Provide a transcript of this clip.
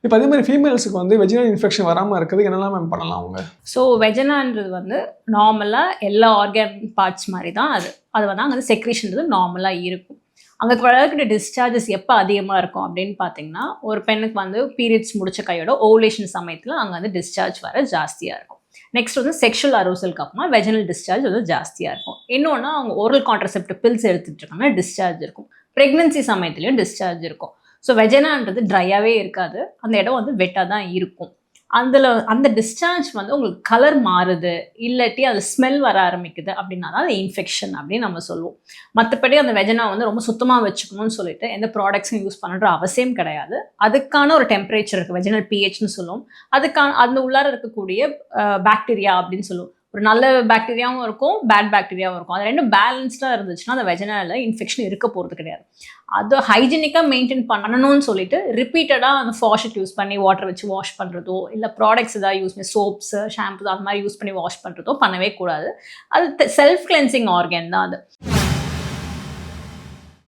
இப்போ அதே மாதிரி ஃபீமேல்ஸுக்கு வந்து வெஜினல் இன்ஃபெக்ஷன் வராமல் இருக்கிறதுக்கு என்னெல்லாம் மேம் பண்ணலாம் அவங்க? ஸோ வெஜனான்றது வந்து நார்மலாக எல்லா ஆர்கன் பார்ட்ஸ் மாதிரி தான் அது வந்து அங்கே வந்து செக்ரீஷன்றது நார்மலாக இருக்கும். அங்கே வளர்க்கிற டிஸ்சார்ஜஸ் எப்போ அதிகமாக இருக்கும் அப்படின்னு பார்த்தீங்கன்னா, ஒரு பெண்ணுக்கு வந்து பீரியட்ஸ் முடிச்ச கையோட ஓவலேஷன் சமயத்தில் அங்கே வந்து டிஸ்சார்ஜ் வர ஜாஸ்தியாக இருக்கும். நெக்ஸ்ட் வந்து செக்ஷுவல் அரோசலுக்கு அப்புறமா வெஜனல் டிஸ்சார்ஜ் வந்து ஜாஸ்தியாக இருக்கும். இன்னொன்று அவங்க ஓரல் கான்ட்ரசெப்டிவ் பில்ஸ் எடுத்துகிட்டு இருக்காங்கன்னா டிஸ்சார்ஜ் இருக்கும். ப்ரெக்னன்சி சமயத்துலேயும் டிஸ்சார்ஜ் இருக்கும். ஸோ வெஜனான்றது ட்ரையாகவே இருக்காது, அந்த இடம் வந்து வெட்டாக தான் இருக்கும். அந்த டிஸ்சார்ஜ் வந்து உங்களுக்கு கலர் மாறுது, இல்லாட்டி அது ஸ்மெல் வர ஆரம்பிக்குது அப்படின்னா தான் அது இன்ஃபெக்ஷன் அப்படின்னு நம்ம சொல்லுவோம். மற்றபடி அந்த வெஜனா வந்து ரொம்ப சுத்தமாக வச்சுக்கணும்னு சொல்லிட்டு எந்த ப்ராடக்ட்ஸும் யூஸ் பண்ணுற அவசியம் கிடையாது. அதுக்கான ஒரு டெம்பரேச்சர் இருக்குது, வெஜினல் பிஹெச்னு சொல்லுவோம். அந்த உள்ளார இருக்கக்கூடிய பாக்டீரியா அப்படின்னு சொல்லுவோம். ஒரு நல்ல பாக்டீரியாவும் இருக்கும், பேட் பாக்டீரியாவும் இருக்கும். அது ரெண்டும் பேலன்ஸ்டாக இருந்துச்சுன்னா அந்த வெஜனாலில் இன்ஃபெக்ஷன் இருக்க போகிறது கிடையாது. அது ஹைஜீனிக்காக மெயின்டைன் பண்ணணும்னு சொல்லிட்டு ரிப்பீட்டடாக அந்த ஃபாஷெட் யூஸ் பண்ணி வாட்டர் வச்சு வாஷ் பண்ணுறதோ, இல்லை ப்ராடக்ட்ஸ் ஏதாவது யூஸ் பண்ணி சோப்ஸு, ஷாம்பு அது மாதிரி யூஸ் பண்ணி வாஷ் பண்ணுறதோ பண்ணவே கூடாது. அது செல்ஃப் கிளென்சிங் ஆர்கன் தான் அது.